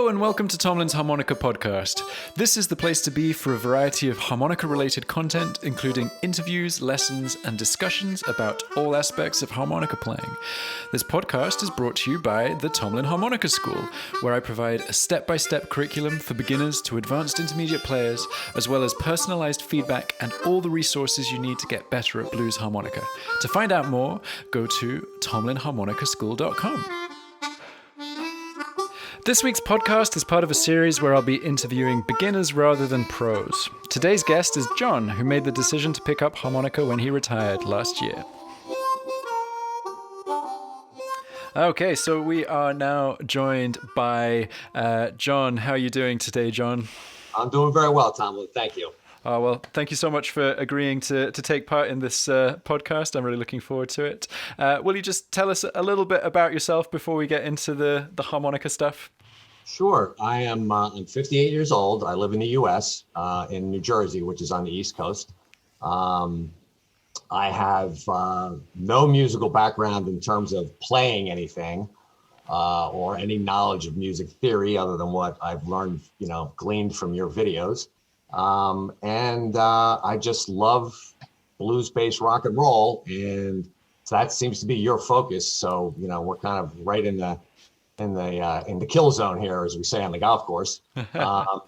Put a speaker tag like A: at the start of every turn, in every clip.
A: Hello and welcome to Tomlin's Harmonica Podcast. This is the place to be for a variety of harmonica-related content, including interviews, lessons, and discussions about all aspects of harmonica playing. This podcast is brought to you by the Tomlin Harmonica School, where I provide a step-by-step curriculum for beginners to advanced intermediate players, as well as personalised feedback and all the resources you need to get better at blues harmonica. To find out more, go to tomlinharmonicaschool.com. This week's podcast is part of a series where I'll be interviewing beginners rather than pros. Today's guest is John, who made the decision to pick up harmonica when he retired last year. Okay, so we are now joined by John. How are you doing today, John?
B: I'm doing very well, Tomlin. Thank you.
A: Oh, well, thank you so much for agreeing to take part in this podcast. I'm really looking forward to it. Will you just tell us a little bit about yourself before we get into the harmonica stuff?
B: Sure. I'm 58 years old. I live in the U.S., in New Jersey, which is on the East Coast. I have no musical background in terms of playing anything or any knowledge of music theory other than what I've learned, gleaned from your videos. And I just love blues-based rock and roll, and that seems to be your focus. So, we're kind of right in the kill zone here, as we say on the golf course. So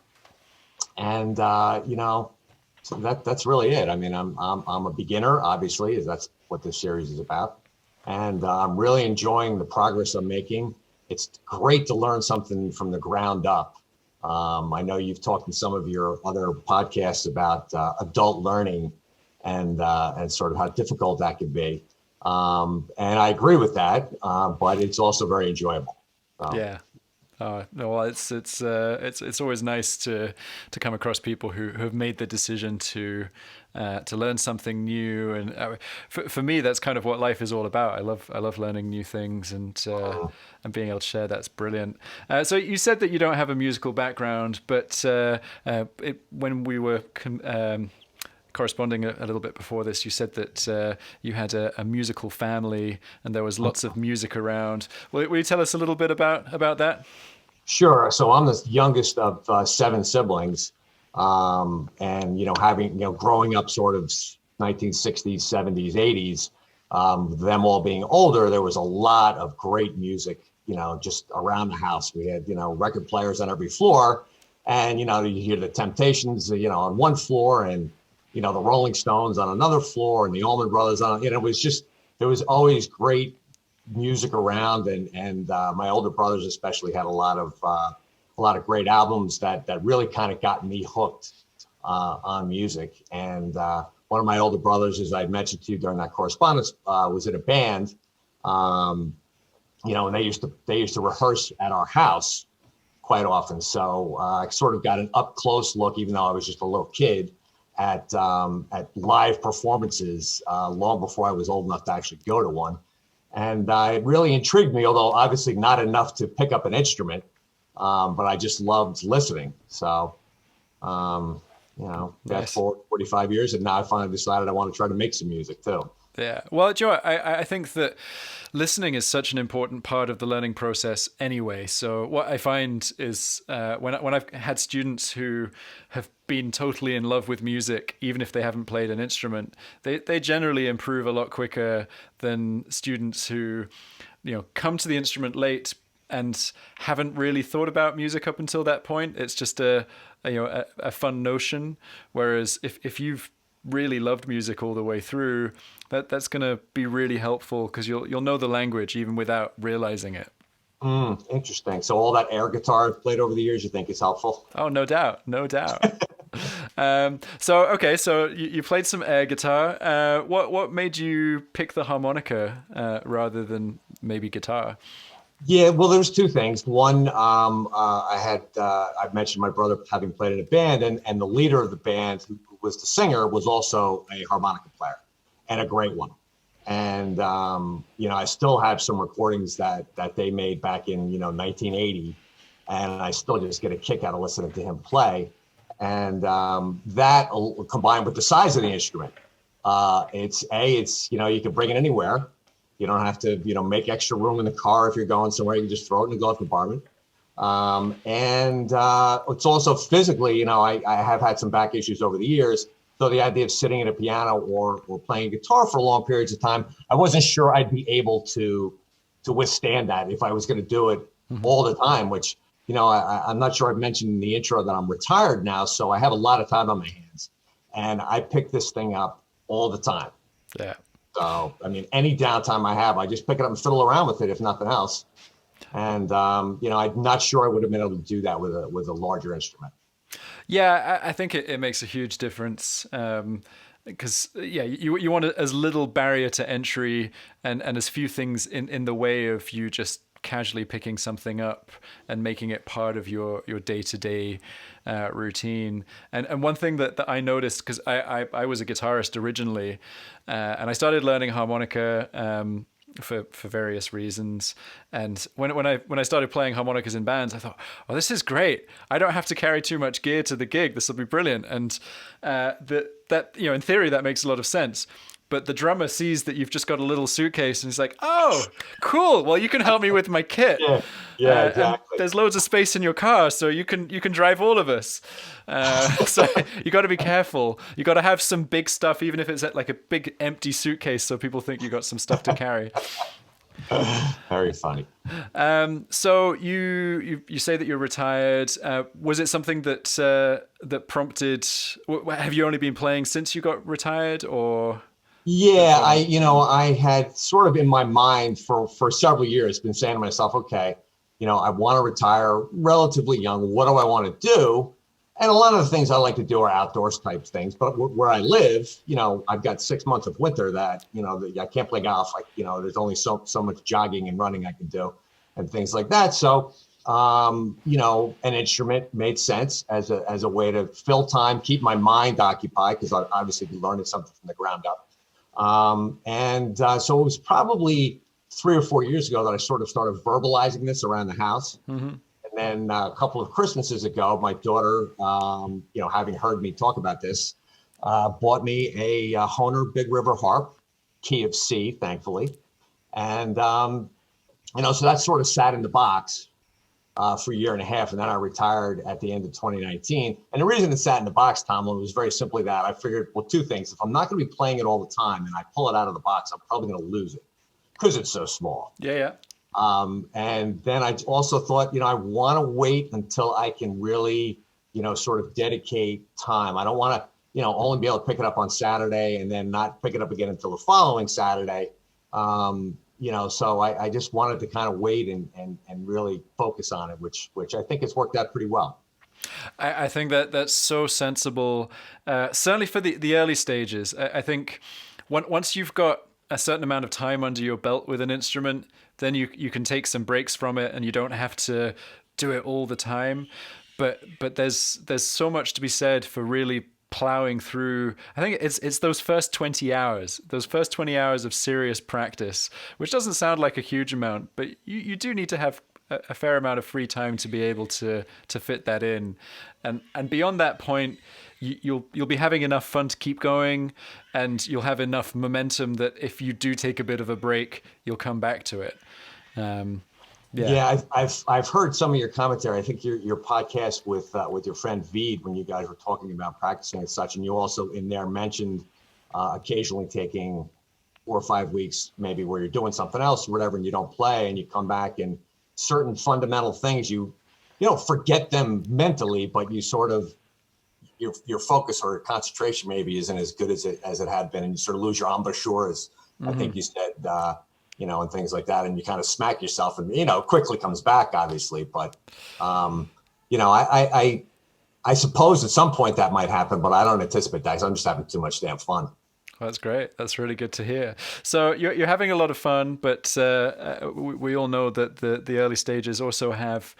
B: that's really it. I mean, I'm a beginner, obviously, as that's what this series is about. And I'm really enjoying the progress I'm making. It's great to learn something from the ground up. I know you've talked in some of your other podcasts about adult learning and sort of how difficult that could be. And I agree with that, but it's also very enjoyable.
A: Yeah. No, well, it's always nice to come across people who have made the decision to learn something new, and for me, that's kind of what life is all about. I love learning new things and being able to share. That's brilliant. So you said that you don't have a musical background, but when we were corresponding a little bit before this, you said that you had a musical family and there was lots of music around. Will you tell us a little bit about that?
B: Sure. So I'm the youngest of 7 siblings, and having growing up sort of 1960s, 70s, 80s, them all being older, there was a lot of great music, just around the house. We had record players on every floor, and you hear the Temptations, on one floor, and the Rolling Stones on another floor, and the Allman Brothers on. It was just, there was always great music around, and my older brothers especially had a lot of great albums that really kind of got me hooked on music. And one of my older brothers, as I mentioned to you during that correspondence, was in a band, and they used to rehearse at our house quite often. So I sort of got an up close look, even though I was just a little kid, at live performances long before I was old enough to actually go to one. And it really intrigued me, although obviously not enough to pick up an instrument, but I just loved listening. So, fast forward 45 years, and now I finally decided I want to try to make some music too.
A: Yeah. Well, Joe, I think that listening is such an important part of the learning process anyway. So what I find is when I've had students who have been totally in love with music, even if they haven't played an instrument, they generally improve a lot quicker than students who, come to the instrument late and haven't really thought about music up until that point. It's just a fun notion. Whereas if you've really loved music all the way through, that's going to be really helpful because you'll know the language even without realizing it.
B: Interesting. So all that air guitar I've played over the years, you think is helpful?
A: Oh, no doubt. So you played some air guitar. What made you pick the harmonica rather than maybe guitar?
B: Yeah, well, there's 2 things. One, I've mentioned my brother having played in a band, and the leader of the band, who was the singer, was also a harmonica player, and a great one. And I still have some recordings that they made back in 1980, and I still just get a kick out of listening to him play. And that combined with the size of the instrument, it's you can bring it anywhere. You don't have to make extra room in the car if you're going somewhere. You can just throw it in the glove compartment. And it's also physically, I have had some back issues over the years. So the idea of sitting at a piano or playing guitar for long periods of time, I wasn't sure I'd be able to withstand that if I was going to do it all the time, which, I'm not sure I've mentioned in the intro that I'm retired now. So I have a lot of time on my hands and I pick this thing up all the time.
A: Yeah.
B: So, I mean, any downtime I have, I just pick it up and fiddle around with it, if nothing else. And, I'm not sure I would have been able to do that with a larger instrument.
A: Yeah, I think it makes a huge difference. Because you want as little barrier to entry and as few things in the way of you just casually picking something up and making it part of your day-to-day routine. And one thing that I noticed, because I was a guitarist originally, and I started learning harmonica for various reasons. And when I started playing harmonicas in bands, I thought, oh, this is great. I don't have to carry too much gear to the gig. This will be brilliant. And that in theory, that makes a lot of sense. But the drummer sees that you've just got a little suitcase and he's like, oh, cool. Well, you can help me with my kit.
B: Yeah, exactly.
A: There's loads of space in your car, so you can drive all of us. So you got to be careful. You got to have some big stuff, even if it's like a big empty suitcase, so people think you got some stuff to carry.
B: Very funny.
A: So you say that you're retired. Was it something that prompted? Have you only been playing since you got retired, or?
B: Yeah, I had sort of in my mind for several years been saying to myself, okay, I want to retire relatively young. What do I want to do? And a lot of the things I like to do are outdoors type things. But where I live, I've got 6 months of winter that, I can't play golf. There's only so much jogging and running I can do and things like that. So, an instrument made sense as a way to fill time, keep my mind occupied, because I'd obviously be learning something from the ground up. So it was probably 3 or 4 years ago that I sort of started verbalizing this around the house. Mm-hmm. And then a couple of Christmases ago, my daughter, having heard me talk about this, bought me a Hohner Big River harp, key of C, thankfully. And, so that sort of sat in the box for a year and a half. And then I retired at the end of 2019. And the reason it sat in the box, Tomlin, was very simply that I figured, well, two things. If I'm not going to be playing it all the time and I pull it out of the box, I'm probably going to lose it because it's so small.
A: Yeah.
B: And then I also thought, I want to wait until I can really, sort of dedicate time. I don't want to, only be able to pick it up on Saturday and then not pick it up again until the following Saturday. So I just wanted to kind of wait and really focus on it, which I think has worked out pretty well.
A: I think that's so sensible, certainly for the early stages. I think once you've got a certain amount of time under your belt with an instrument, then you can take some breaks from it and you don't have to do it all the time. But there's so much to be said for really plowing through. I think it's those first 20 hours of serious practice, which doesn't sound like a huge amount, but you do need to have a fair amount of free time to be able to fit that in. And beyond that point, you'll be having enough fun to keep going, and you'll have enough momentum that if you do take a bit of a break, you'll come back to it.
B: I've heard some of your commentary. I think your podcast with your friend Veed, when you guys were talking about practicing and such, and you also in there mentioned occasionally taking 4 or 5 weeks, maybe where you're doing something else or whatever, and you don't play, and you come back and certain fundamental things you don't forget them mentally, but you sort of your focus or concentration maybe isn't as good as it had been, and you sort of lose your embouchure, as I think you said, and things like that, and you kind of smack yourself, and quickly comes back, obviously. But I suppose at some point that might happen, but I don't anticipate that, because I'm just having too much damn fun.
A: Well, that's great. That's really good to hear. So you're having a lot of fun, but we all know that the early stages also have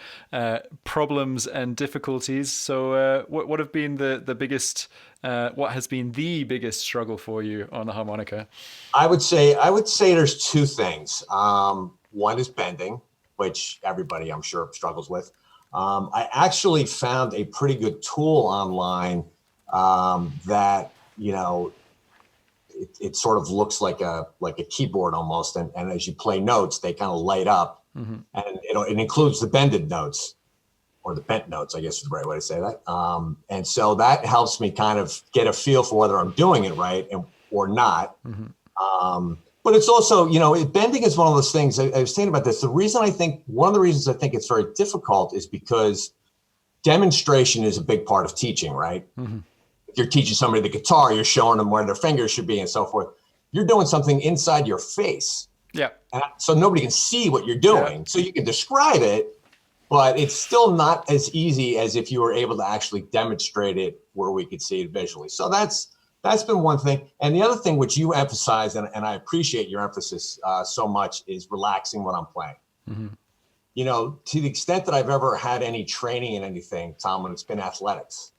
A: problems and difficulties. So what have been the biggest? What has been the biggest struggle for you on the harmonica?
B: I would say there's two things. One is bending, which everybody I'm sure struggles with. I actually found a pretty good tool online that it sort of looks like a keyboard almost, and as you play notes, they kind of light up, and it includes the bended notes. or the bent notes, I guess is the right way to say that. And so that helps me kind of get a feel for whether I'm doing it right or not. But it's also, bending is one of those things. I was thinking about this. One of the reasons I think it's very difficult is because demonstration is a big part of teaching, right? If you're teaching somebody the guitar, you're showing them where their fingers should be and so forth. You're doing something inside your face.
A: Yeah.
B: And so nobody can see what you're doing. Yeah. So you can describe it, but it's still not as easy as if you were able to actually demonstrate it where we could see it visually. So that's been one thing. And the other thing which you emphasize, and I appreciate your emphasis so much, is relaxing when I'm playing. To the extent that I've ever had any training in anything, Tom, it's been athletics.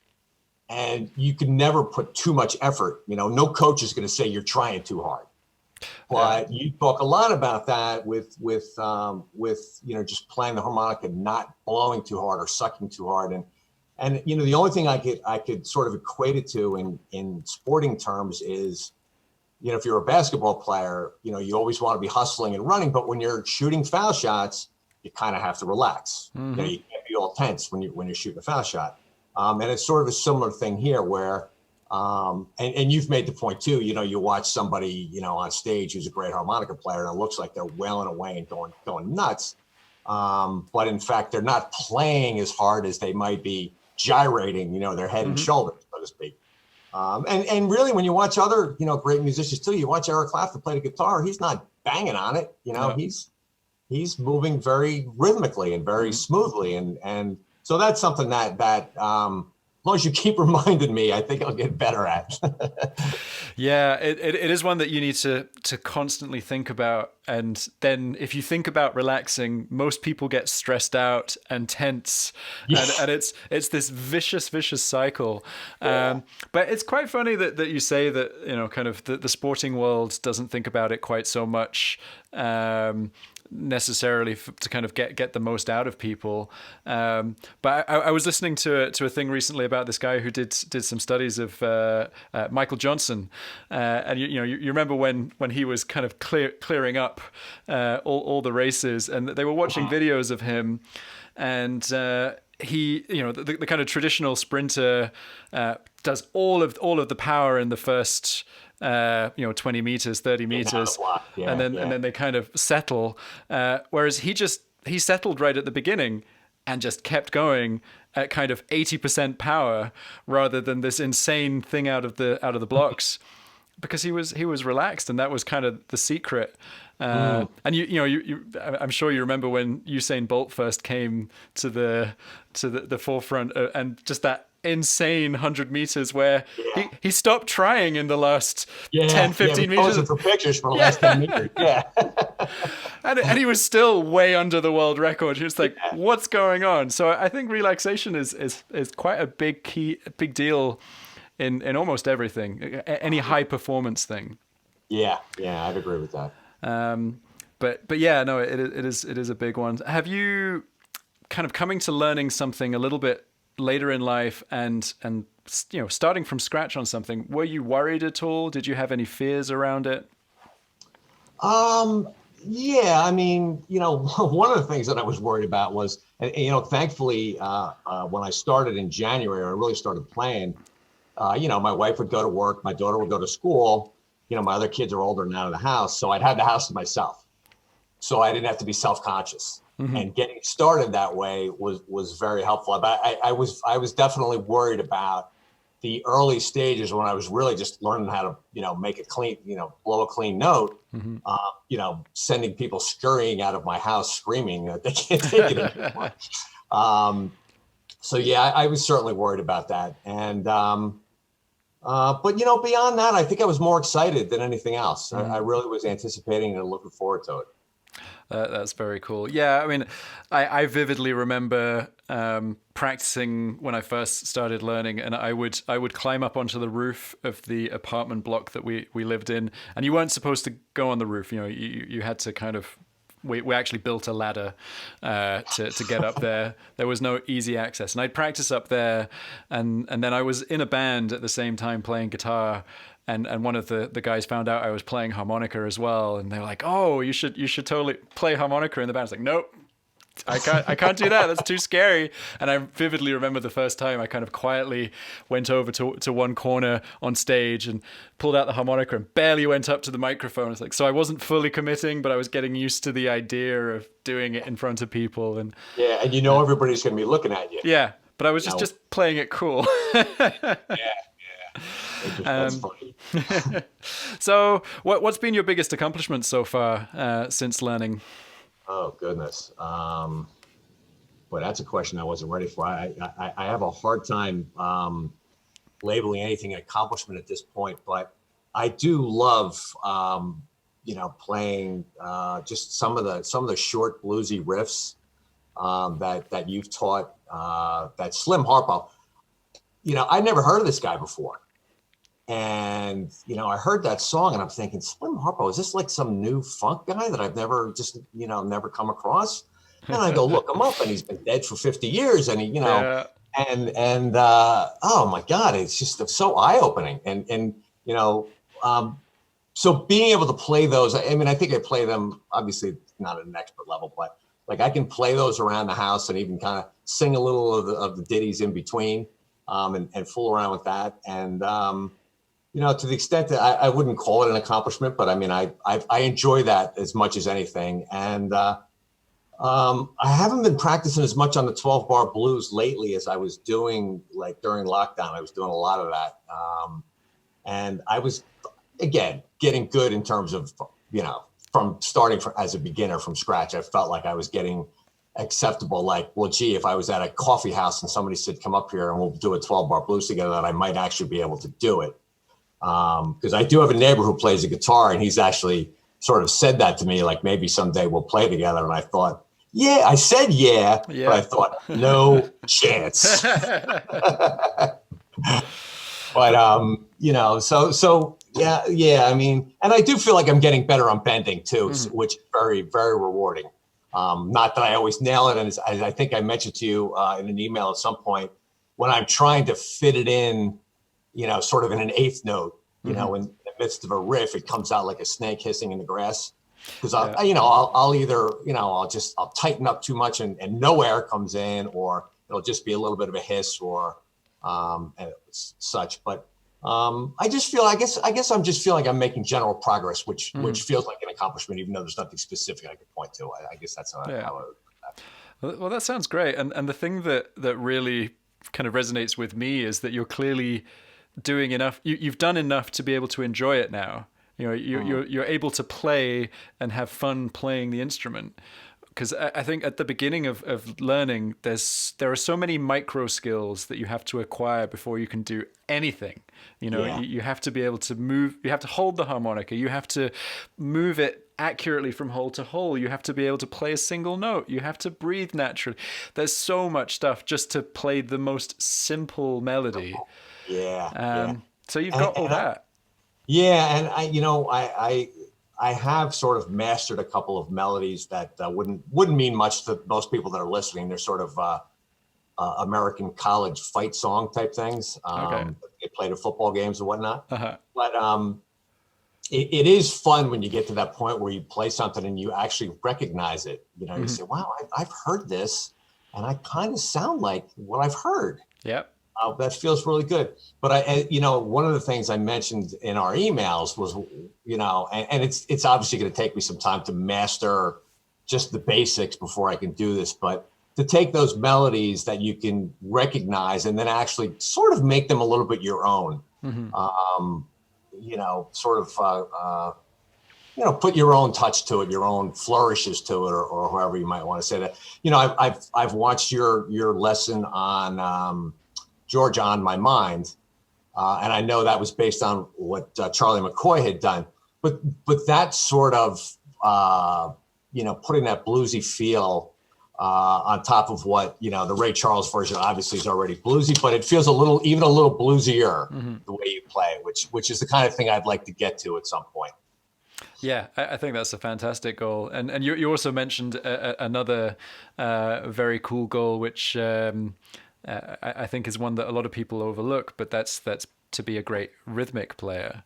B: And you can never put too much effort. No coach is going to say you're trying too hard. But you talk a lot about that with just playing the harmonica, not blowing too hard or sucking too hard. And the only thing I could sort of equate it to in sporting terms is, if you're a basketball player, you always want to be hustling and running, but when you're shooting foul shots, you kind of have to relax. You can't be all tense when you're shooting a foul shot. And it's sort of a similar thing here where, and you've made the point too, you watch somebody, on stage who's a great harmonica player and it looks like they're wailing away and going nuts. But in fact, they're not playing as hard as they might be gyrating, their head and shoulders, so to speak. And really, when you watch other, great musicians too, you watch Eric Clapton play the guitar, he's not banging on it, he's moving very rhythmically and very smoothly. And so that's something that as long as you keep reminding me, I think I'll get better at.
A: Yeah, it is one that you need to constantly think about. And then if you think about relaxing, most people get stressed out and tense. And it's this vicious cycle. Yeah. But it's quite funny that you say that, kind of the sporting world doesn't think about it quite so much. Necessarily to kind of get the most out of people, but I was listening to a thing recently about this guy who did some studies of Michael Johnson, and you remember when he was kind of clearing up all the races, and they were watching videos of him, and he, the kind of traditional sprinter does all of the power in the first 20 meters, 30 meters, and then they kind of settle. Whereas he settled right at the beginning and just kept going at kind of 80% power rather than this insane thing out of the blocks, because he was relaxed, and that was kind of the secret. And I'm sure you remember when Usain Bolt first came to the forefront, and just that insane 100 meters where he stopped trying in the last 10, 15 meters.
B: Posing for pictures for the last 10 meters. Yeah.
A: and he was still way under the world record. He was like, what's going on? So I think relaxation is quite a big deal in almost everything, any high performance thing.
B: Yeah, I'd agree with that.
A: But yeah, no, it is a big one. Have you kind of coming to learning something a little bit later in life and starting from scratch on something, were you worried at all? Did you have any fears around it?
B: Yeah, I mean, one of the things that I was worried about was, thankfully, when I started in January, I really started playing, my wife would go to work, my daughter would go to school, my other kids are older and out of the house. So I'd have the house to myself. So I didn't have to be self-conscious. And getting started that way was very helpful. But I was definitely worried about the early stages when I was really just learning how to, make a clean, blow a clean note, sending people scurrying out of my house screaming that they can't take it anymore. So yeah, I was certainly worried about that. And, but beyond that, I think I was more excited than anything else. I really was anticipating and looking forward to it.
A: That's very cool. Yeah, I mean, I vividly remember practicing when I first started learning, and I would climb up onto the roof of the apartment block that we lived in, and you weren't supposed to go on the roof. You had to kind of. We actually built a ladder to get up there. There was no easy access, and I'd practice up there, and then I was in a band at the same time playing guitar. And one of the guys found out I was playing harmonica as well, and they were like, "Oh, you should totally play harmonica in the band." I was like, "Nope, I can't do that. That's too scary. And I vividly remember the first time I kind of quietly went over to one corner on stage and pulled out the harmonica and barely went up to the microphone. It's like, so I wasn't fully committing, but I was getting used to the idea of doing it in front of people. And
B: Yeah, and you know everybody's going to be looking at you.
A: yeah, but I was
B: You know?
A: just playing it cool.
B: Yeah, yeah. That's funny.
A: So what's been your biggest accomplishment so far since learning?
B: Oh goodness. But that's a question I wasn't ready for. I have a hard time labeling anything an accomplishment at this point, but I do love playing just some of the short bluesy riffs that you've taught. That Slim Harpo. I never heard of this guy before. And, I heard that song and I'm thinking, Slim Harpo, is this like some new funk guy that I've never never come across? And I go look him up and he's been dead for 50 years. And
A: Yeah.
B: oh my God, it's just so eye opening. So being able to play those, I mean, I think I play them, obviously not at an expert level, but like I can play those around the house and even kind of sing a little of the ditties in between and fool around with that. And, to the extent that I wouldn't call it an accomplishment, but I mean, I enjoy that as much as anything. And I haven't been practicing as much on the 12-bar blues lately as I was doing like during lockdown. I was doing a lot of that. And I was, again, getting good in terms of, from starting as a beginner from scratch. I felt like I was getting acceptable. Like, well, gee, if I was at a coffee house and somebody said, come up here and we'll do a 12-bar blues together, that I might actually be able to do it. Because I do have a neighbor who plays a guitar and he's actually sort of said that to me, like maybe someday we'll play together. And I thought, yeah, I said, yeah. But I thought no chance. But, so yeah. I mean, and I do feel like I'm getting better on bending too, which is very, very rewarding. Not that I always nail it. And as I think I mentioned to you in an email at some point, when I'm trying to fit it in, sort of in an eighth note, in the midst of a riff, it comes out like a snake hissing in the grass. Because I'll either, I'll tighten up too much and no air comes in, or it'll just be a little bit of a hiss or and such. But I just feel, I guess I'm just feeling like I'm making general progress, which feels like an accomplishment, even though there's nothing specific I could point to. I guess that's how I would.
A: Well, that sounds great. And the thing that really kind of resonates with me is that you're clearly doing enough. You've done enough to be able to enjoy it now. You're able to play and have fun playing the instrument. Because I think at the beginning of learning, there are so many micro skills that you have to acquire before you can do anything. You have to be able to move. You have to hold the harmonica. You have to move it accurately from hole to hole. You have to be able to play a single note. You have to breathe naturally. There's so much stuff just to play the most simple melody. So you've got all that.
B: Yeah, and I have sort of mastered a couple of melodies that wouldn't mean much to most people that are listening. They're sort of American college fight song type things. They played at football games and whatnot. But it is fun when you get to that point where you play something and you actually recognize it. You say, "Wow, I've heard this, and I kind of sound like what I've heard."
A: Yep.
B: That feels really good. But one of the things I mentioned in our emails was, and it's obviously going to take me some time to master just the basics before I can do this, but to take those melodies that you can recognize and then actually sort of make them a little bit your own, put your own touch to it, your own flourishes to it, or however you might want to say that. I've watched your lesson on, Georgia on My Mind. And I know that was based on what Charlie McCoy had done, but that sort of, putting that bluesy feel on top of what, the Ray Charles version obviously is already bluesy, but it feels even a little bluesier the way you play, which is the kind of thing I'd like to get to at some point.
A: Yeah, I think that's a fantastic goal. And you also mentioned another very cool goal, which I think is one that a lot of people overlook, but that's to be a great rhythmic player.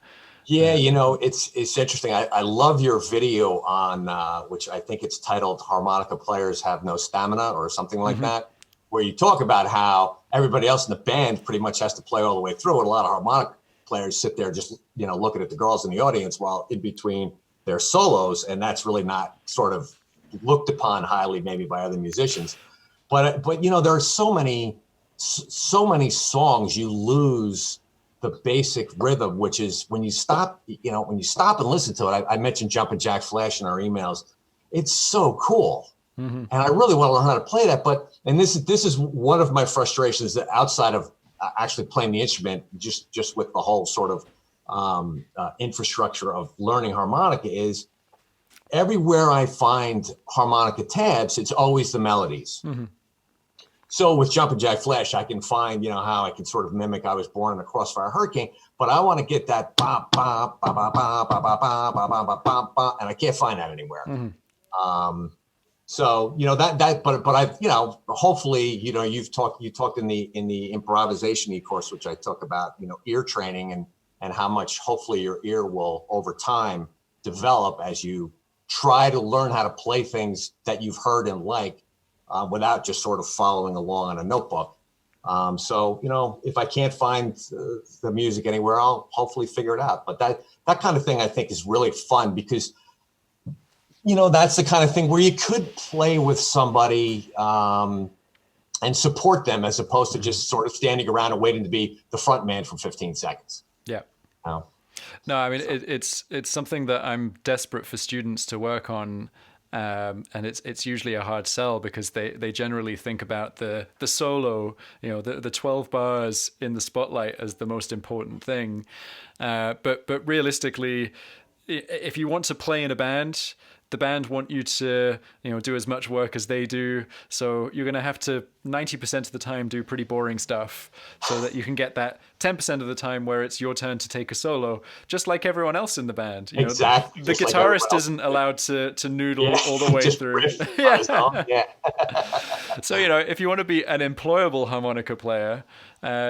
B: Yeah, it's interesting. I love your video on which I think it's titled "Harmonica Players Have No Stamina" or something like that, where you talk about how everybody else in the band pretty much has to play all the way through, and a lot of harmonica players sit there just looking at the girls in the audience while in between their solos, and that's really not sort of looked upon highly maybe by other musicians. But there are so many songs you lose the basic rhythm, which is when you stop and listen to it. I mentioned Jumpin' Jack Flash in our emails. It's so cool. And I really want to learn how to play that. And this is one of my frustrations, that outside of actually playing the instrument, just with the whole sort of infrastructure of learning harmonica, is everywhere I find harmonica tabs, it's always the melodies. So with Jumpin' Jack Flash, I can find, how I can sort of mimic I Was Born in a Crossfire Hurricane, but I want to get that ba ba ba ba ba ba ba ba ba ba ba ba ba, and I can't find that anywhere. So but I hopefully you talked in the improvisation course, which I talk about, ear training and how much hopefully your ear will over time develop as you try to learn how to play things that you've heard and like. Without just sort of following along on a notebook. So, if I can't find the music anywhere, I'll hopefully figure it out. But that kind of thing I think is really fun because, that's the kind of thing where you could play with somebody and support them as opposed to just sort of standing around and waiting to be the front man for 15 seconds.
A: Yeah. No, I mean, it's something that I'm desperate for students to work on. And it's usually a hard sell because they generally think about the solo, the 12 bars in the spotlight as the most important thing. But realistically, if you want to play in a band, the band want you to, do as much work as they do. So you're going to have to 90% of the time do pretty boring stuff so that you can get that 10% of the time where it's your turn to take a solo, just like everyone else in the band.
B: Exactly.
A: The guitarist isn't allowed to noodle all the way through. So, if you want to be an employable harmonica player,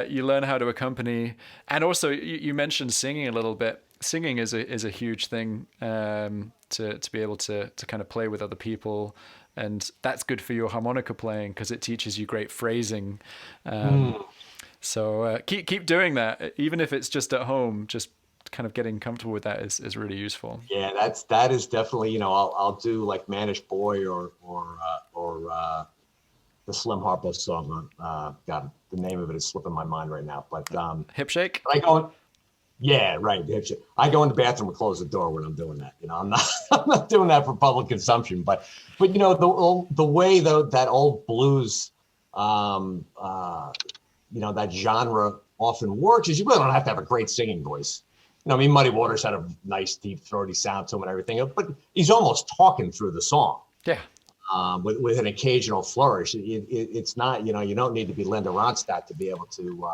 A: you learn how to accompany. And also you mentioned singing a little bit. Singing is a huge thing to be able to kind of play with other people, and that's good for your harmonica playing because it teaches you great phrasing. So keep doing that, even if it's just at home. Just kind of getting comfortable with that is really useful.
B: Yeah, that is definitely I'll do like Mannish Boy or the Slim Harpo song. God, the name of it is slipping my mind right now. But
A: Hip Shake.
B: Yeah, right. I go in the bathroom and close the door when I'm doing that. I'm not doing that for public consumption. But the way that old blues, that genre often works is you really don't have to have a great singing voice. Muddy Waters had a nice deep throaty sound to him and everything, but he's almost talking through the song.
A: Yeah.
B: With an occasional flourish. It's not you don't need to be Linda Ronstadt to be able to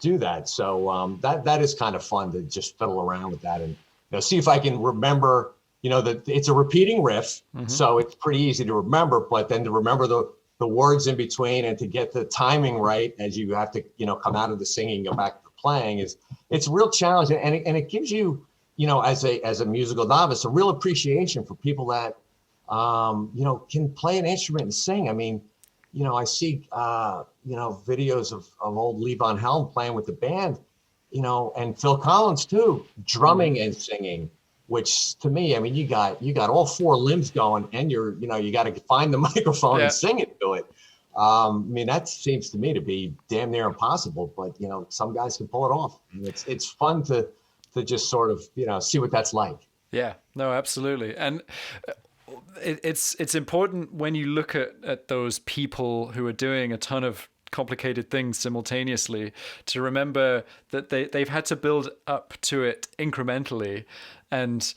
B: do that. So that is kind of fun to just fiddle around with that and see if I can remember, that it's a repeating riff. So it's pretty easy to remember, but then to remember the words in between and to get the timing right as you have to, come out of the singing, go back to the playing it's a real challenge. And it gives you, as a musical novice, a real appreciation for people that, can play an instrument and sing. I mean, I see, videos of old Lee Von Helm playing with the band, and Phil Collins too, drumming and singing, which to me, I mean, you got all four limbs going and you got to find the microphone and sing into it. I mean, that seems to me to be damn near impossible, but some guys can pull it off. And it's fun to just sort of, see what that's like.
A: Yeah, no, absolutely. And it's important when you look at those people who are doing a ton of complicated things simultaneously to remember that they've had to build up to it incrementally, and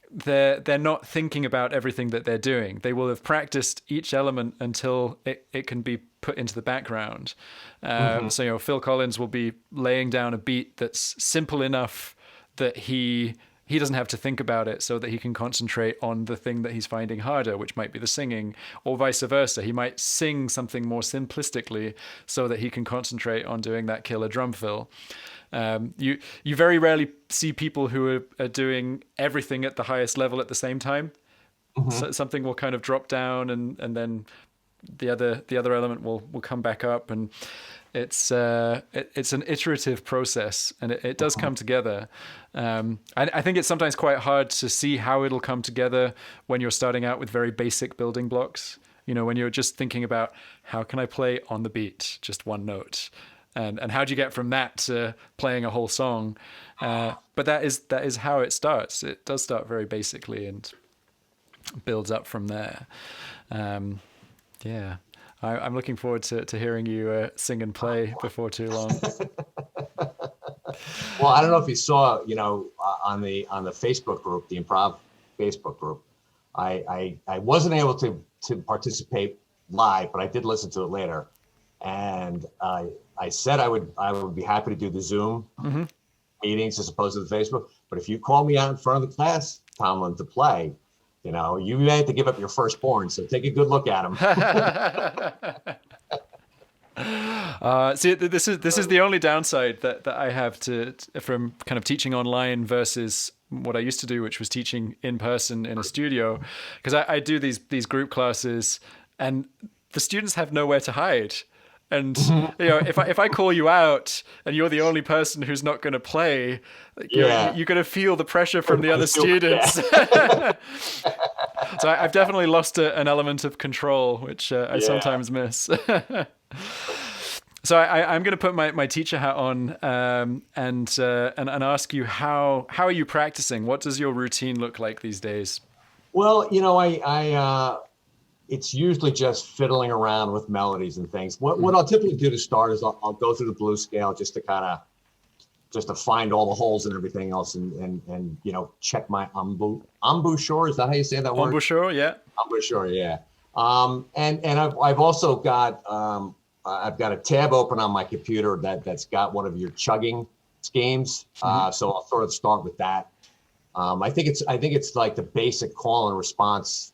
A: they're not thinking about everything that they're doing. They will have practiced each element until it can be put into the background. So Phil Collins will be laying down a beat that's simple enough that he he doesn't have to think about it, so that he can concentrate on the thing that he's finding harder, which might be the singing, or vice versa. He might sing something more simplistically so that he can concentrate on doing that killer drum fill. You very rarely see people who are doing everything at the highest level at the same time. So something will kind of drop down, and then the other element will come back up, and it's an iterative process, and it does come together. I think it's sometimes quite hard to see how it'll come together when you're starting out with very basic building blocks. When you're just thinking about how can I play on the beat, just one note, and how do you get from that to playing a whole song? But that is how it starts. It does start very basically and builds up from there. Yeah. I'm looking forward to hearing you sing and play before too long.
B: Well, I don't know if you saw, on the Facebook group, the improv Facebook group, I wasn't able to participate live, but I did listen to it later, and I said I would be happy to do the Zoom meetings as opposed to the Facebook. But if you call me out in front of the class, Tomlin, to play, you may have to give up your firstborn, so take a good look at him.
A: See, this is the only downside that I have from kind of teaching online versus what I used to do, which was teaching in person in a studio, because I do these group classes, and the students have nowhere to hide. And if I call you out and you're the only person who's not going to play, you're going to feel the pressure from the other students. So I've definitely lost an element of control, which I sometimes miss. So I'm going to put my teacher hat on and ask you, how are you practicing? What does your routine look like these days?
B: Well, it's usually just fiddling around with melodies and things. What I'll typically do to start is I'll go through the blues scale just to find all the holes and everything else, and check my embouchure. Is that how you say that word?
A: Embouchure, yeah.
B: Embouchure, yeah. And I've also got I've got a tab open on my computer that's got one of your chugging schemes. So I'll sort of start with that. I think it's like the basic call and response.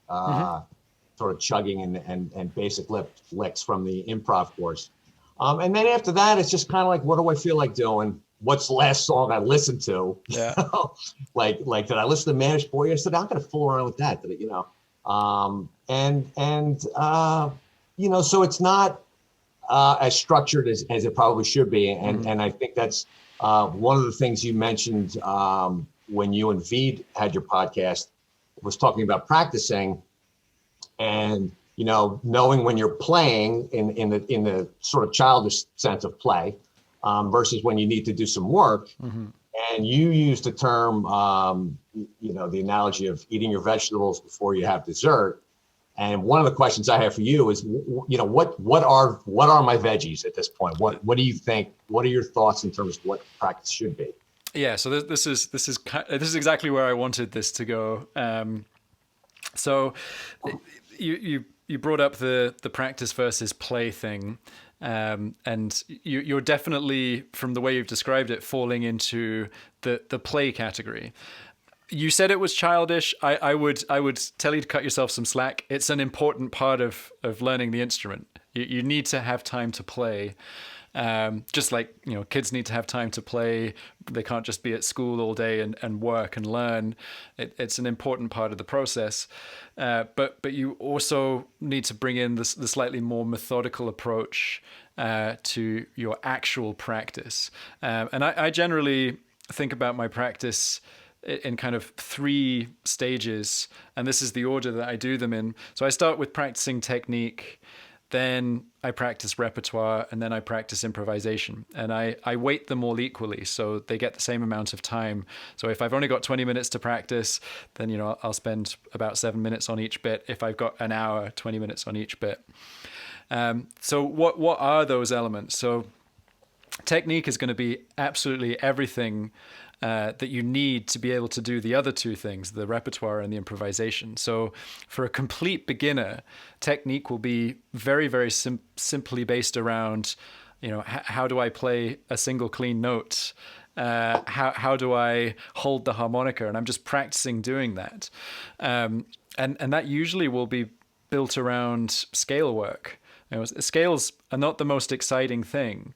B: Sort of chugging and basic licks from the improv course. And then after that, it's just kind of like, what do I feel like doing? What's the last song I listened to?
A: Yeah.
B: like, did I listen to Manish Boy yesterday? I'm going to fool around with that. So it's not as structured as it probably should be. And I think that's one of the things you mentioned when you and Veed had your podcast, was talking about practicing. And knowing when you're playing in the sort of childish sense of play, versus when you need to do some work. And you used the term, the analogy of eating your vegetables before you have dessert. And one of the questions I have for you is, what are my veggies at this point? What do you think? What are your thoughts in terms of what practice should be?
A: Yeah. So this is exactly where I wanted this to go. So you brought up the practice versus play thing, and you're definitely, from the way you've described it, falling into the play category. You said it was childish. I would tell you to cut yourself some slack. It's an important part of learning the instrument. You need to have time to play. Just like, kids need to have time to play. They can't just be at school all day and work and learn. It's an important part of the process. But you also need to bring in the slightly more methodical approach to your actual practice. And I generally think about my practice in kind of 3 stages, and this is the order that I do them in. So I start with practicing technique, then I practice repertoire, and then I practice improvisation. And I weight them all equally, so they get the same amount of time. So if I've only got 20 minutes to practice, then I'll spend about 7 minutes on each bit. If I've got an hour, 20 minutes on each bit. So what are those elements? So technique is going to be absolutely everything that you need to be able to do the other 2 things, the repertoire and the improvisation. So for a complete beginner, technique will be very, very simply based around, how do I play a single clean note? How do I hold the harmonica? And I'm just practicing doing that. And that usually will be built around scale work. Scales are not the most exciting thing,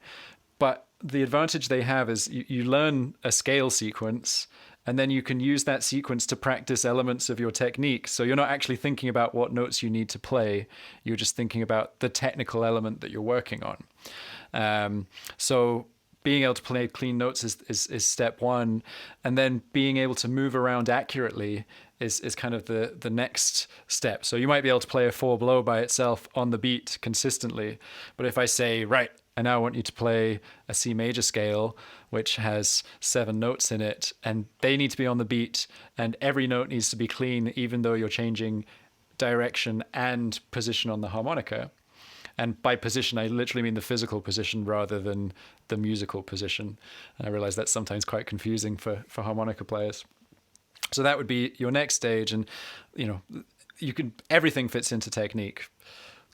A: but the advantage they have is you learn a scale sequence, and then you can use that sequence to practice elements of your technique. So you're not actually thinking about what notes you need to play. You're just thinking about the technical element that you're working on. So being able to play clean notes is step one. And then being able to move around accurately is kind of the next step. So you might be able to play a 4-blow by itself on the beat consistently. But if I say, right, I now want you to play a C major scale, which has 7 notes in it, and they need to be on the beat, and every note needs to be clean, even though you're changing direction and position on the harmonica. And by position, I literally mean the physical position rather than the musical position. And I realize that's sometimes quite confusing for harmonica players. So that would be your next stage. And, everything fits into technique.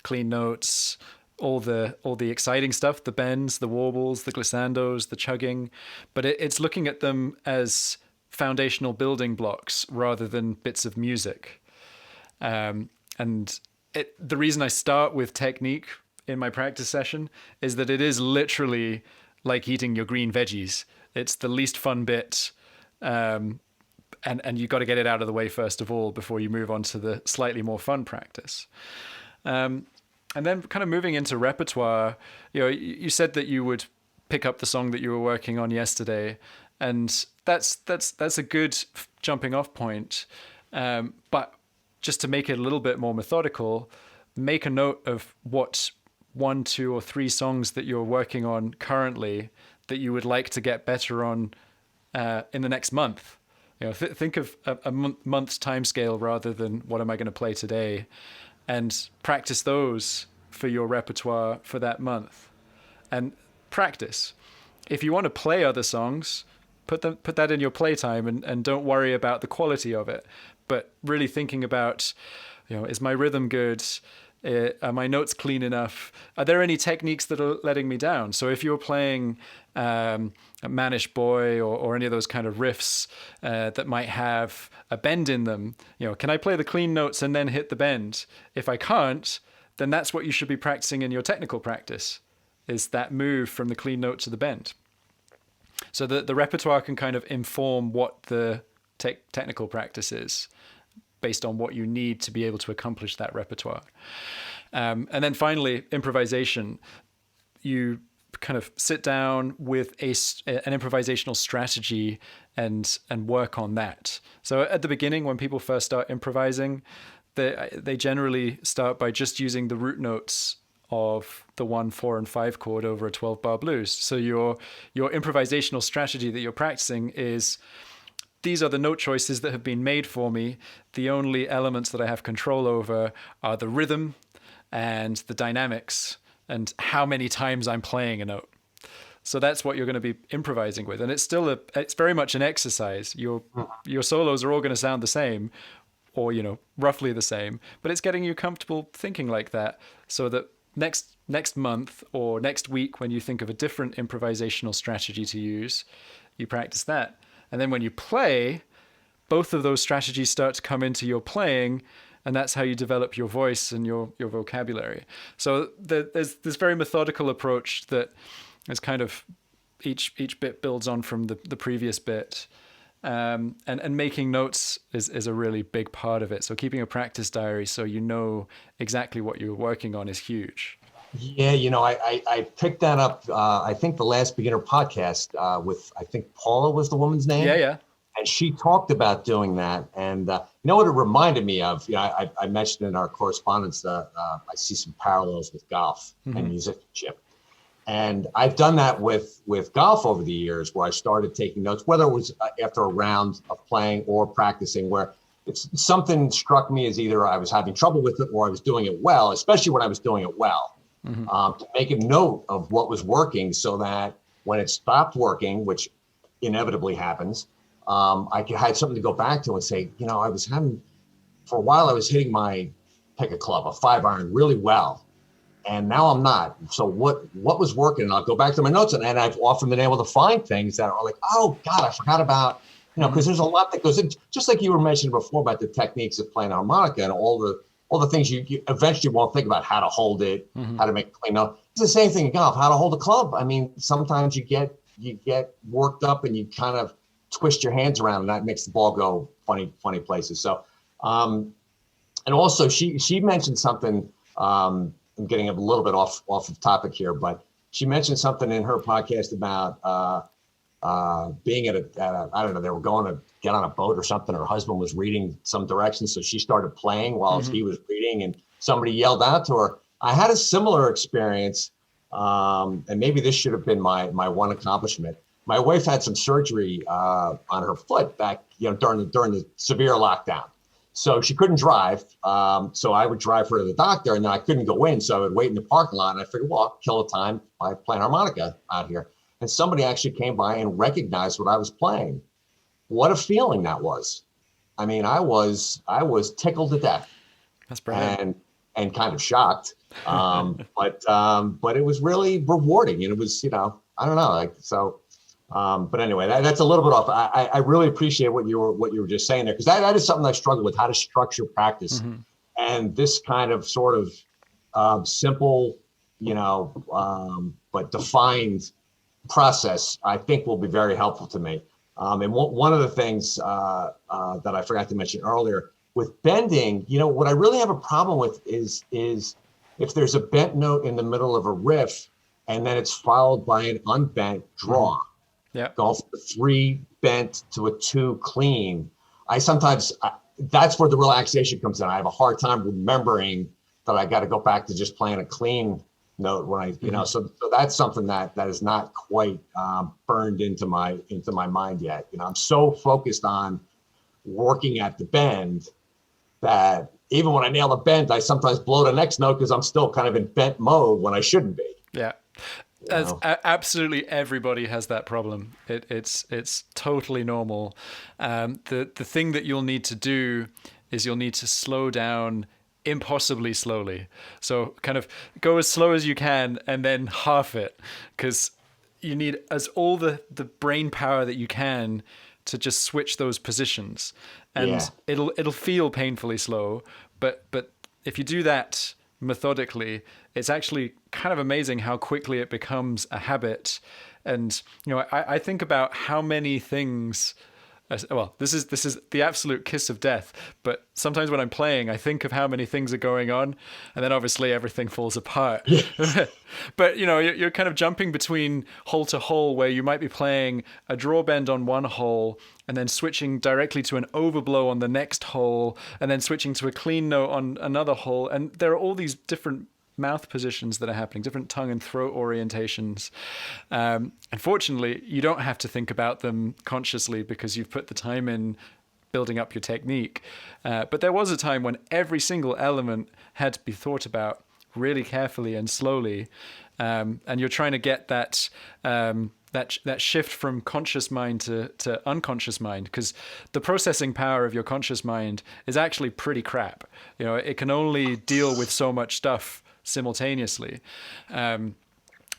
A: Clean notes, all the exciting stuff, the bends, the warbles, the glissandos, the chugging. But it's looking at them as foundational building blocks rather than bits of music. And the reason I start with technique in my practice session is that it is literally like eating your green veggies. It's the least fun bit. And you've got to get it out of the way first of all before you move on to the slightly more fun practice. And then kind of moving into repertoire, you said that you would pick up the song that you were working on yesterday, and that's a good jumping off point. But just to make it a little bit more methodical, make a note of what 1, 2, or 3 songs that you're working on currently that you would like to get better on in the next month. Think of a month's time scale rather than what am I going to play today, and practice those for your repertoire for that month. And practice. If you want to play other songs, put that in your playtime and don't worry about the quality of it. But really thinking about, is my rhythm good? Are my notes clean enough? Are there any techniques that are letting me down? So if you're playing a Mannish Boy or any of those kind of riffs that might have a bend in them, can I play the clean notes and then hit the bend? If I can't, then that's what you should be practicing in your technical practice, is that move from the clean note to the bend. So the repertoire can kind of inform what the technical practice is based on what you need to be able to accomplish that repertoire. And then finally, improvisation. You kind of sit down with an improvisational strategy and work on that. So at the beginning, when people first start improvising, they generally start by just using the root notes of the 1, 4, and 5 chord over a 12-bar blues. So your improvisational strategy that you're practicing is, these are the note choices that have been made for me. The only elements that I have control over are the rhythm and the dynamics and how many times I'm playing a note. So that's what you're going to be improvising with. And it's very much an exercise. Your solos are all going to sound the same, or, roughly the same, but it's getting you comfortable thinking like that, so that next month or next week, when you think of a different improvisational strategy to use, you practice that. And then when you play, both of those strategies start to come into your playing, and that's how you develop your voice and your vocabulary. So there's this very methodical approach that is kind of each bit builds on from the previous bit. And making notes is a really big part of it. So keeping a practice diary so you know exactly what you're working on is huge.
B: Yeah, I picked that up, I think the last beginner podcast with, I think Paula was the woman's name.
A: Yeah.
B: And she talked about doing that. And you know what it reminded me of? I mentioned in our correspondence that I see some parallels with golf and musicianship. And I've done that with golf over the years, where I started taking notes, whether it was after a round of playing or practicing, where something struck me as either I was having trouble with it or I was doing it well, especially when I was doing it well. To make a note of what was working, so that when it stopped working, which inevitably happens, I had something to go back to and say, I was having, for a while, I was hitting my, pick a club, a 5-iron really well. and now I'm not. So what was working? And I'll go back to my notes, and I've often been able to find things that are like, oh God, I forgot about, because there's a lot that goes in. Just like you were mentioning before about the techniques of playing harmonica and all the things you eventually won't think about, how to hold it, how to make a clean note. It's the same thing in golf, how to hold a club. I mean, sometimes you get worked up and you kind of twist your hands around, and that makes the ball go funny places. So, and also she mentioned something. I'm getting a little bit off of topic here, but she mentioned something in her podcast about being at a I don't know, they were going to get on a boat or something. Her husband was reading some directions, so she started playing while he was reading, and somebody yelled out to her. I had a similar experience, and maybe this should have been my one accomplishment. My wife had some surgery on her foot back, during the severe lockdown. So she couldn't drive. So I would drive her to the doctor, and then I couldn't go in. So I would wait in the parking lot, and I figured, well, I'll kill the time by playing harmonica out here. And somebody actually came by and recognized what I was playing. What a feeling that was. I mean, I was tickled to death.
A: That's brilliant.
B: And kind of shocked. But it was really rewarding. And it was, I don't know, but anyway, that's a little bit off. I really appreciate what you were just saying there, because that is something I struggle with, how to structure practice. And this kind of sort of simple, but defined process, I think will be very helpful to me. And one of the things that I forgot to mention earlier with bending, what I really have a problem with is if there's a bent note in the middle of a riff and then it's followed by an unbent draw.
A: Yeah.
B: Go from a 3 bent to a 2 clean. That's where the relaxation comes in. I have a hard time remembering that I got to go back to just playing a clean note when I, so that's something that is not quite burned into my mind yet. I'm so focused on working at the bend that even when I nail a bend, I sometimes blow the next note because I'm still kind of in bent mode when I shouldn't be.
A: Yeah. As absolutely everybody has that problem. It's totally normal. The thing that you'll need to do is you'll need to slow down impossibly slowly. So kind of go as slow as you can and then half it, because you need all the brain power that you can to just switch those positions. And it'll feel painfully slow, but if you do that methodically, it's actually kind of amazing how quickly it becomes a habit. And I think about how many things, well, this is the absolute kiss of death, but sometimes when I'm playing, I think of how many things are going on, and then obviously everything falls apart. Yes. But you're kind of jumping between hole to hole, where you might be playing a draw bend on one hole and then switching directly to an overblow on the next hole, and then switching to a clean note on another hole. And there are all these different mouth positions that are happening, different tongue and throat orientations. Unfortunately, you don't have to think about them consciously because you've put the time in building up your technique. But there was a time when every single element had to be thought about really carefully and slowly. And you're trying to get that shift from conscious mind to unconscious mind, because the processing power of your conscious mind is actually pretty crap. It can only deal with so much stuff simultaneously,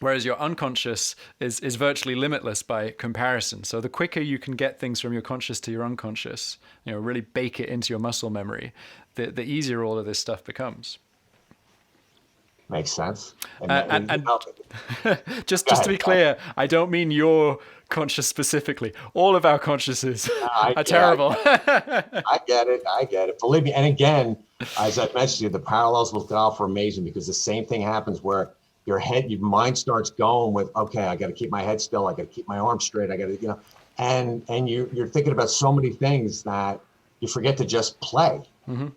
A: whereas your unconscious is virtually limitless by comparison. So the quicker you can get things from your conscious to your unconscious, really bake it into your muscle memory, the easier all of this stuff becomes.
B: Makes sense.
A: And just to be clear, I don't mean your conscious specifically. All of our consciouses are terrible.
B: I get it. Believe me. And again, as I mentioned to you, the parallels with golf are amazing, because the same thing happens where your mind starts going with, okay, I got to keep my head still. I got to keep my arms straight. I got to, and you're thinking about so many things that you forget to just play, and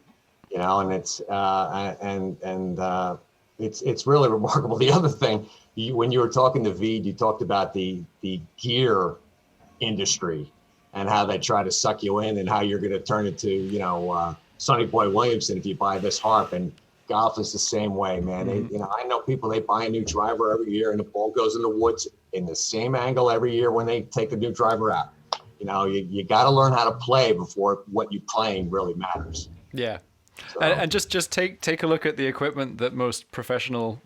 B: it's really remarkable. The other thing, when you were talking to Veed, you talked about the gear industry and how they try to suck you in, and how you're going to turn into, Sonny Boy Williamson if you buy this harp. And golf is the same way, man. I know people, they buy a new driver every year, and the ball goes in the woods in the same angle every year when they take the new driver out. You got to learn how to play before what you're playing really matters.
A: Yeah. So. And just take a look at the equipment that most professional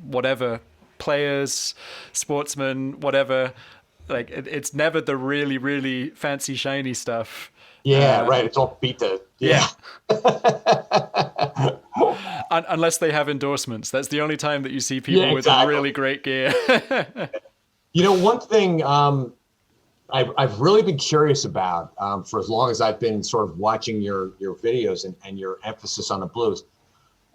A: whatever, players, sportsmen, whatever. Like it's never the really, really fancy, shiny stuff.
B: Yeah, right. It's all beat to,
A: Yeah.
B: yeah.
A: Unless they have endorsements. That's the only time that you see people
B: Yeah,
A: with
B: exactly.
A: really great gear.
B: One thing I've really been curious about for as long as I've been sort of watching your videos and your emphasis on the blues.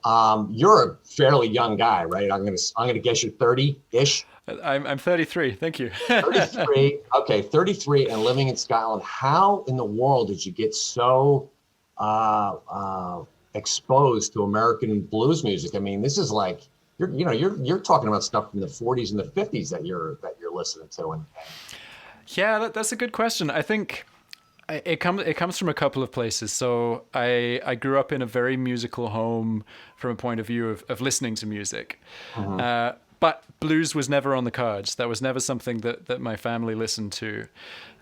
B: You're a fairly young guy, right? I'm gonna guess you're 30-ish.
A: I'm 33. Thank you.
B: 33. Okay, 33 and living in Scotland. How in the world did you get so exposed to American blues music? I mean, this is like you're talking about stuff from the 40s and the 50s that you're listening to. And
A: Yeah, that's a good question. I think it comes from a couple of places. So I grew up in a very musical home from a point of view of listening to music. But blues was never on the cards. That was never something that my family listened to.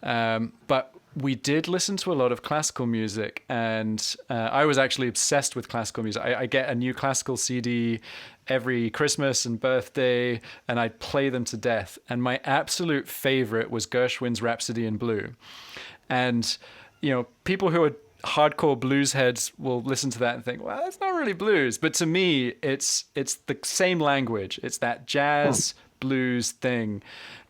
A: But we did listen to a lot of classical music, and I was actually obsessed with classical music. I get a new classical CD every Christmas and birthday, and I'd play them to death. And my absolute favorite was Gershwin's Rhapsody in Blue. And, people who are hardcore blues heads will listen to that and think, well, it's not really blues. But to me, it's the same language. It's that jazz blues thing.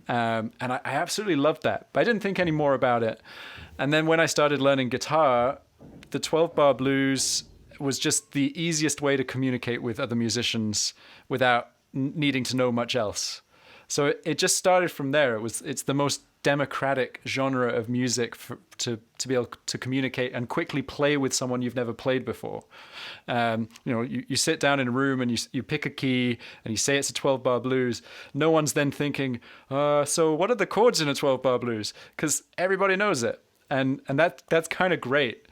A: And I absolutely loved that. But I didn't think any more about it. And then when I started learning guitar, the 12-bar blues was just the easiest way to communicate with other musicians without needing to know much else. So it just started from there. It's the most democratic genre of music to be able to communicate and quickly play with someone you've never played before. You sit down in a room and you pick a key and you say it's a 12-bar blues. No one's then thinking, so what are the chords in a 12-bar blues? Because everybody knows it, and that's kind of great.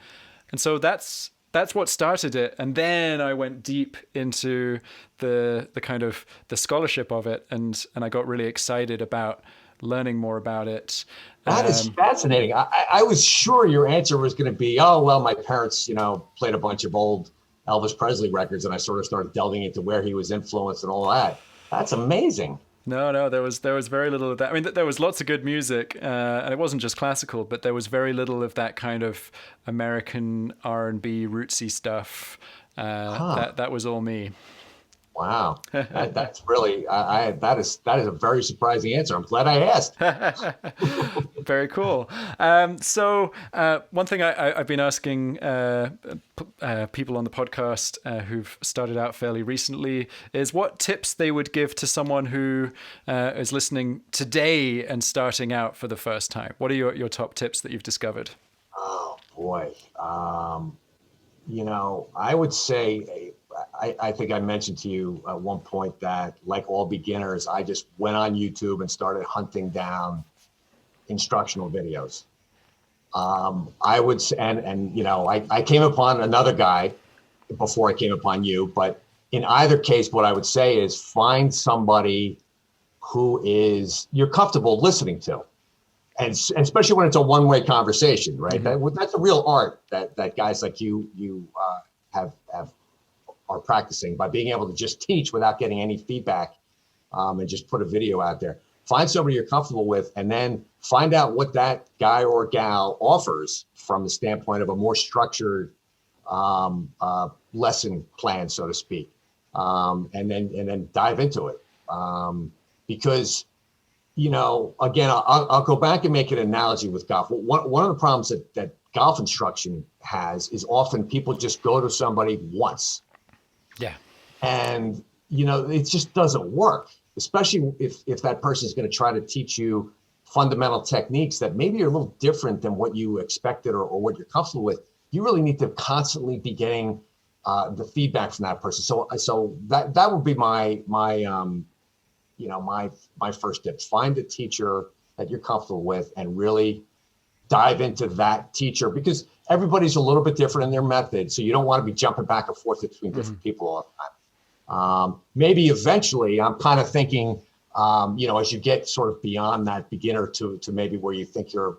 A: And so that's what started it. And then I went deep into the kind of the scholarship of it, and I got really excited about learning more about it.
B: that is fascinating. I was sure your answer was going to be, oh, well, my parents, played a bunch of old Elvis Presley records, and I sort of started delving into where he was influenced and all that. That's amazing.
A: No, there was very little of that. I mean, there was lots of good music, and it wasn't just classical, but there was very little of that kind of American R&B rootsy stuff. That was all me.
B: Wow, that's really that is a very surprising answer. I'm glad I asked.
A: Very cool. So one thing I've been asking people on the podcast who've started out fairly recently is what tips they would give to someone who is listening today and starting out for the first time. What are your top tips that you've discovered?
B: Oh boy, I would say. I think I mentioned to you at one point that, like all beginners, I just went on YouTube and started hunting down instructional videos. I would say, I came upon another guy before I came upon you, but in either case, what I would say is find somebody who you're comfortable listening to. And especially when it's a one-way conversation, right? Mm-hmm. That's a real art that guys like you are practicing by being able to just teach without getting any feedback, and just put a video out there. Find somebody you're comfortable with, and then find out what that guy or gal offers from the standpoint of a more structured lesson plan, so to speak, and then dive into it. Because, again, I'll go back and make an analogy with golf. One of the problems that golf instruction has is often people just go to somebody once.
A: Yeah.
B: And, it just doesn't work, especially if that person is going to try to teach you fundamental techniques that maybe are a little different than what you expected or what you're comfortable with. You really need to constantly be getting the feedback from that person. So that would be my first tip. Find a teacher that you're comfortable with and really dive into that teacher, because everybody's a little bit different in their method. So you don't want to be jumping back and forth between different people all the time. Maybe eventually, I'm kind of thinking, as you get sort of beyond that beginner to maybe where you think you're,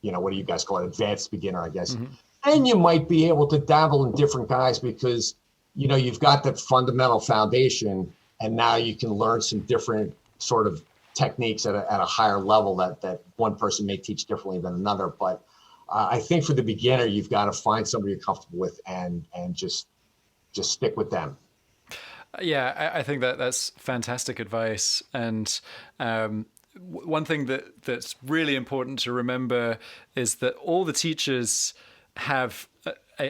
B: what do you guys call it? Advanced beginner, I guess. Mm-hmm. And you might be able to dabble in different guys because, you've got that fundamental foundation. and now you can learn some different sort of techniques at a higher level that one person may teach differently than another. But I think for the beginner, you've got to find somebody you're comfortable with and just stick with them.
A: Yeah, I think that's fantastic advice. And one thing that's really important to remember is that all the teachers have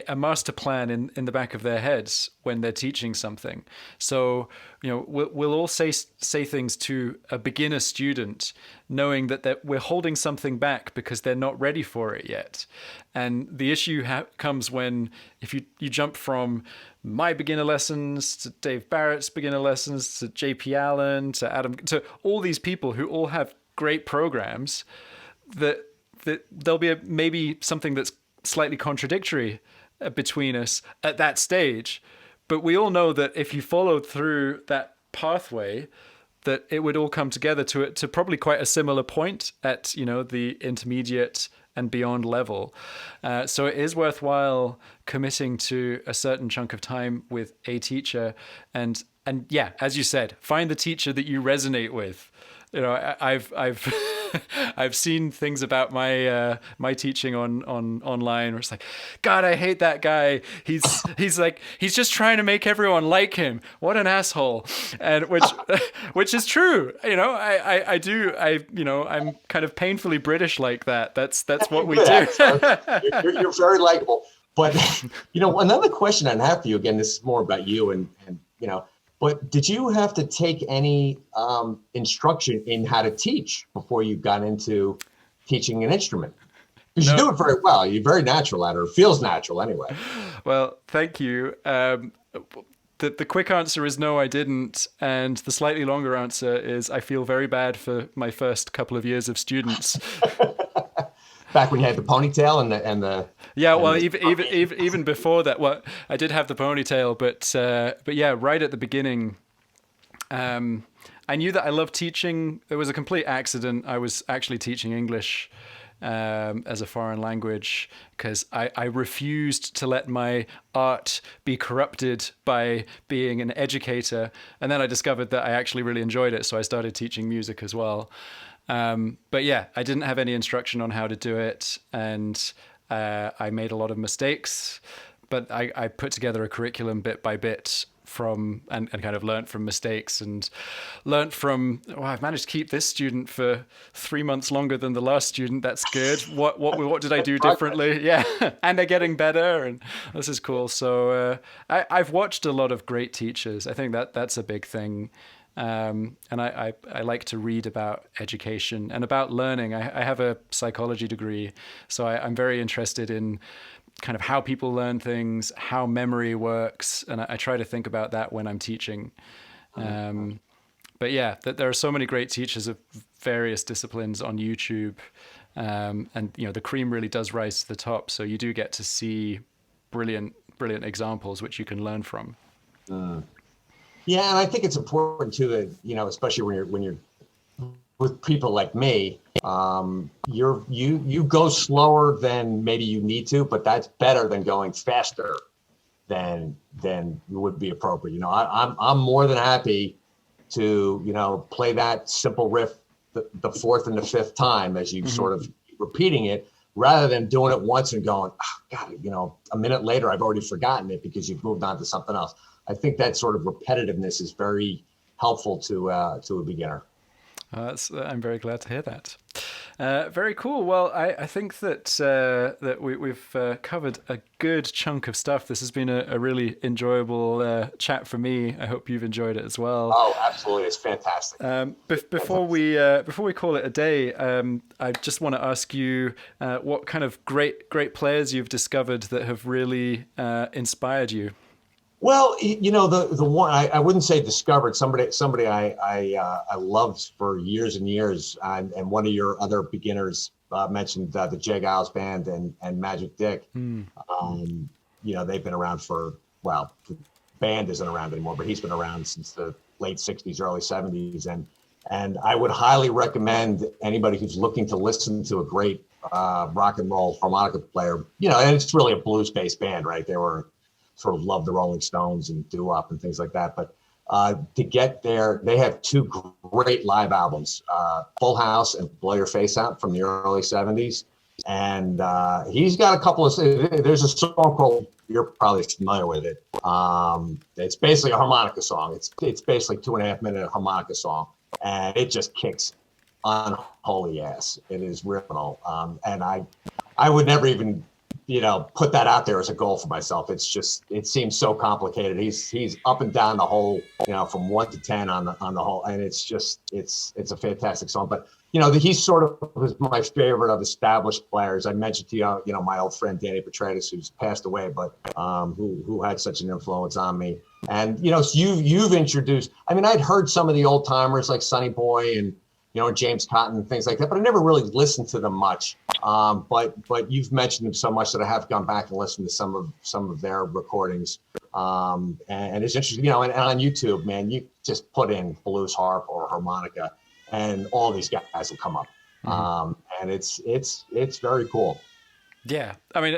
A: a master plan in the back of their heads when they're teaching something. So, we'll all say things to a beginner student, knowing that we're holding something back because they're not ready for it yet. And the issue comes when if you jump from my beginner lessons to Dave Barrett's beginner lessons to JP Allen to Adam to all these people who all have great programs, that there'll be maybe something that's slightly contradictory between us at that stage. But we all know that if you followed through that pathway, that it would all come together to probably quite a similar point at the intermediate and beyond level. So it is worthwhile committing to a certain chunk of time with a teacher, and yeah, as you said, find the teacher that you resonate with. I've I've seen things about my teaching on online where it's like, God, I hate that guy. He's just trying to make everyone like him. What an asshole. And which is true. I'm kind of painfully British like that. That's what we do.
B: You're very likable. But another question I have for you, again, this is more about you and but did you have to take any instruction in how to teach before you got into teaching an instrument? Because you do it very well. You're very natural at it, or feels natural anyway.
A: Well, thank you. The quick answer is no, I didn't. And the slightly longer answer is I feel very bad for my first couple of years of students.
B: Back when you had the ponytail and the
A: yeah, well, even before that, well, I did have the ponytail, but yeah, right at the beginning, I knew that I loved teaching. It was a complete accident. I was actually teaching English as a foreign language because I refused to let my art be corrupted by being an educator, and then I discovered that I actually really enjoyed it, so I started teaching music as well. But yeah, I didn't have any instruction on how to do it, and I made a lot of mistakes, but I put together a curriculum bit by bit and kind of learned from mistakes and learned from, I've managed to keep this student for 3 months longer than the last student. That's good. What did I do differently? Yeah. And they're getting better, and this is cool. So I've watched a lot of great teachers. I think that's a big thing. And I like to read about education and about learning. I have a psychology degree, so I'm very interested in kind of how people learn things, how memory works, and I try to think about that when I'm teaching. But yeah, there are so many great teachers of various disciplines on YouTube, and the cream really does rise to the top. So you do get to see brilliant examples which you can learn from.
B: Yeah, and I think it's important too that especially when you're with people like me, you go slower than maybe you need to, but that's better than going faster than would be appropriate. I'm more than happy to play that simple riff the fourth and the fifth time as you sort of keep repeating it, rather than doing it once and going, oh, God, a minute later I've already forgotten it because you've moved on to something else. I think that sort of repetitiveness is very helpful to a beginner.
A: I'm very glad to hear that. Very cool. Well, I think that we've covered a good chunk of stuff. This has been a really enjoyable chat for me. I hope you've enjoyed it as well.
B: Oh, absolutely! It's fantastic.
A: Before we call it a day, I just want to ask you what kind of great players you've discovered that have really inspired you.
B: Well, the one I wouldn't say discovered, somebody I loved for years and years, and one of your other beginners mentioned the Geils band and Magic Dick. They've been around the band isn't around anymore, but he's been around since the late 60s, early 70s, and I would highly recommend anybody who's looking to listen to a great rock and roll harmonica player. And it's really a blues-based band, right? They were sort of loved the Rolling Stones and doo-wop and things like that. But to get there. They have two great live albums, Full House and Blow Your Face Out from the early 70s. And he's got a couple of, there's a song called, you're probably familiar with it. It's basically a harmonica song. It's basically 2.5 minute harmonica song. And it just kicks unholy ass. It is real. And I would never even, put that out there as a goal for myself. It's just, it seems so complicated. He's up and down the whole, from 1 to 10 on the whole, and it's a fantastic song. But he's sort of was my favorite of established players. I mentioned to you, my old friend Danny Petradis, who's passed away, but who had such an influence on me. And you've introduced. I mean, I'd heard some of the old timers like Sonny Boy and James Cotton and things like that, but I never really listened to them much. But you've mentioned them so much that I have gone back and listened to some of their recordings. And it's interesting, and on YouTube, man, you just put in blues harp or harmonica, and all these guys will come up. And it's very cool.
A: Yeah, I mean,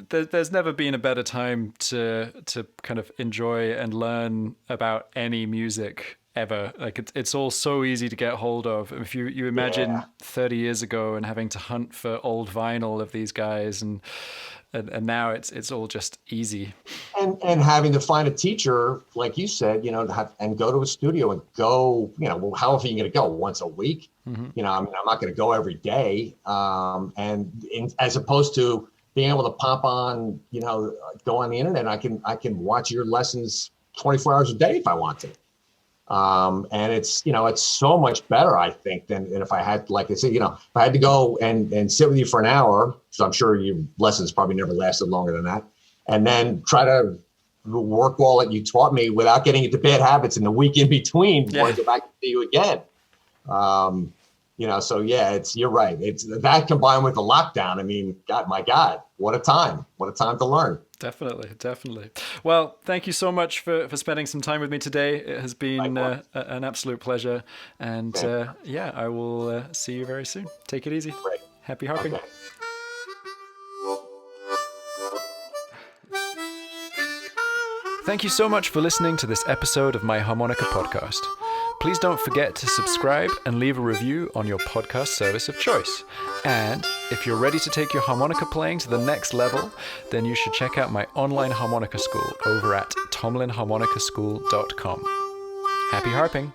A: there's never been a better time to kind of enjoy and learn about any music ever. Like it's all so easy to get hold of. If you imagine 30 years ago and having to hunt for old vinyl of these guys, and now it's all just easy. And
B: having to find a teacher, like you said, and go to a studio and go, however you're going to go once a week. I'm not going to go every day. As opposed to being able to pop on, go on the internet, I can watch your lessons 24 hours a day if I want to. And it's so much better, I think, than if I had, like I said, if I had to go and sit with you for an hour, so I'm sure your lessons probably never lasted longer than that, and then try to work all that you taught me without getting into bad habits in the week in between before I go back to see you again. So yeah, you're right. It's that combined with the lockdown. I mean, my God, what a time to learn.
A: Definitely. Well, thank you so much for spending some time with me today. It has been an absolute pleasure. And I will see you very soon. Take it easy.
B: Great.
A: Happy harping.
B: Okay.
A: Thank you so much for listening to this episode of my Harmonica podcast. Please don't forget to subscribe and leave a review on your podcast service of choice. And if you're ready to take your harmonica playing to the next level, then you should check out my online harmonica school over at tomlinharmonicaschool.com. Happy harping!